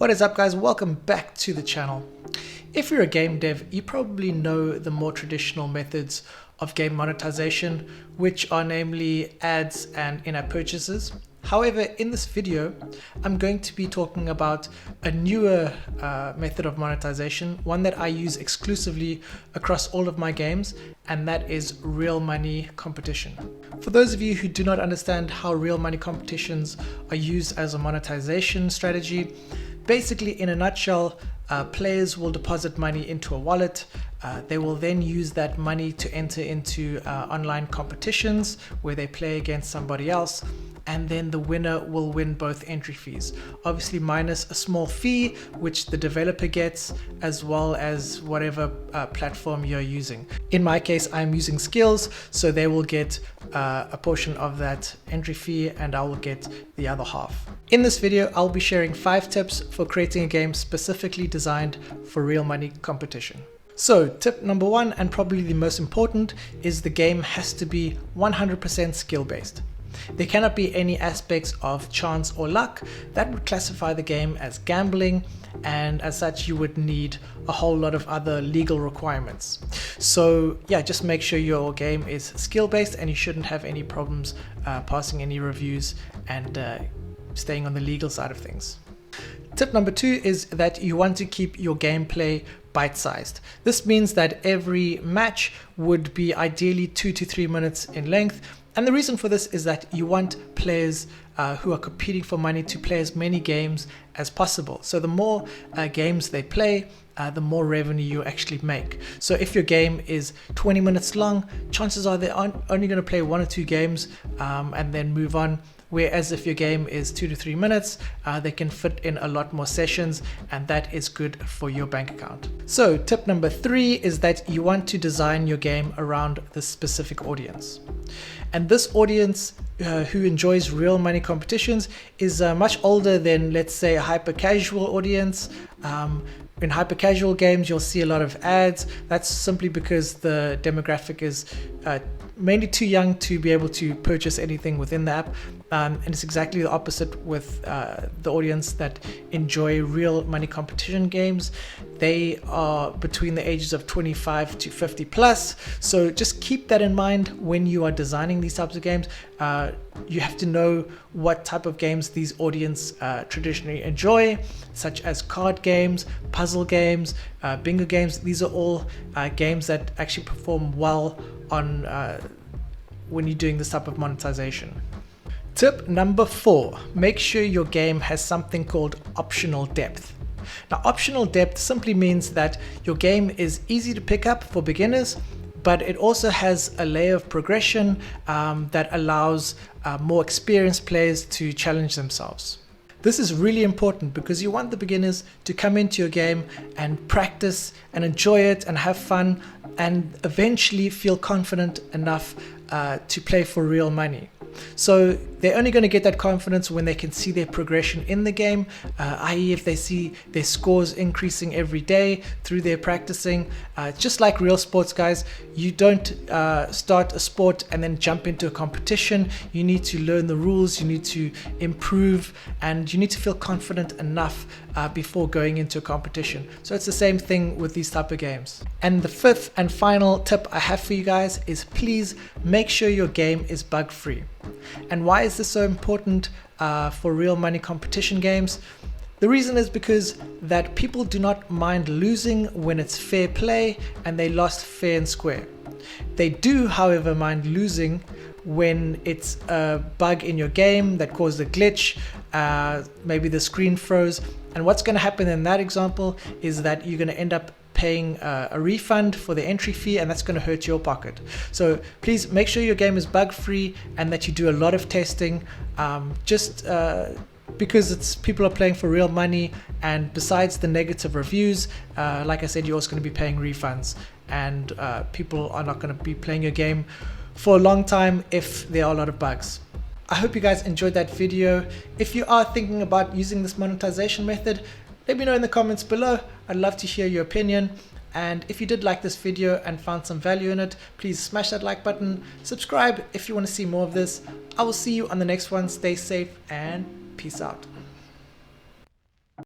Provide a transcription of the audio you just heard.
What is up, guys? Welcome back to the channel. If you're a game dev, you probably know the more traditional methods of game monetization, which are namely ads and in-app purchases. However, in this video, I'm going to be talking about a newer method of monetization, one that I use exclusively across all of my games, and that is real money competition. For those of you who do not understand how real money competitions are used as a monetization strategy, basically, in a nutshell, players will deposit money into a wallet. They will then use that money to enter into online competitions where they play against somebody else, and then the winner will win both entry fees, obviously minus a small fee which the developer gets, as well as whatever platform you're using. In my case, I'm using Skillz, so they will get a portion of that entry fee and I will get the other half. In this video, I'll be sharing 5 tips for creating a game specifically designed for real money competition. So tip number 1, and probably the most important, is the game has to be 100% skill based. There cannot be any aspects of chance or luck. That would classify the game as gambling, and as such you would need a whole lot of other legal requirements. So yeah, just make sure your game is skill based and you shouldn't have any problems passing any reviews and staying on the legal side of things. Tip number 2 is that you want to keep your gameplay bite-sized. This means that every match would be ideally 2 to 3 minutes in length. And the reason for this is that you want players who are competing for money to play as many games as possible. So the more games they play, the more revenue you actually make. So if your game is 20 minutes long, chances are they're only going to play 1 or 2 games and then move on. Whereas if your game is 2 to 3 minutes, they can fit in a lot more sessions, and that is good for your bank account. So tip number 3 is that you want to design your game around this specific audience. And this audience who enjoys real money competitions is much older than, let's say, a hyper casual audience. In hyper casual games, you'll see a lot of ads. That's simply because the demographic is mainly too young to be able to purchase anything within the app. And it's exactly the opposite with the audience that enjoy real money competition games. They are between the ages of 25 to 50 plus. So just keep that in mind when you are designing these types of games. You have to know what type of games these audience traditionally enjoy, such as card games, puzzle games, bingo games. These are all games that actually perform well on when you're doing this type of monetization. Tip number 4, make sure your game has something called optional depth. Now, optional depth simply means that your game is easy to pick up for beginners, but it also has a layer of progression that allows more experienced players to challenge themselves. This is really important because you want the beginners to come into your game and practice and enjoy it and have fun and eventually feel confident enough to play for real money. So they're only going to get that confidence when they can see their progression in the game, i.e. if they see their scores increasing every day through their practicing. Just like real sports, guys, you don't start a sport and then jump into a competition. You need to learn the rules, you need to improve, and you need to feel confident enough before going into a competition. So it's the same thing with these type of games. And the 5th and final tip I have for you guys is please make sure your game is bug-free. And why is this so important for real money competition games? The reason is because that people do not mind losing when it's fair play and they lost fair and square. They do, however, mind losing when it's a bug in your game that caused a glitch, maybe the screen froze. And what's going to happen in that example is that you're going to end up paying a refund for the entry fee, and that's going to hurt your pocket. So please make sure your game is bug free and that you do a lot of testing, because people are playing for real money, and besides the negative reviews, like I said, you're also going to be paying refunds, and people are not going to be playing your game for a long time if there are a lot of bugs. I hope you guys enjoyed that video. If you are thinking about using this monetization method, let me know in the comments below. I'd love to hear your opinion. And if you did like this video and found some value in it, please smash that like button, subscribe if you want to see more of this. I will see you on the next one. Stay safe and peace out.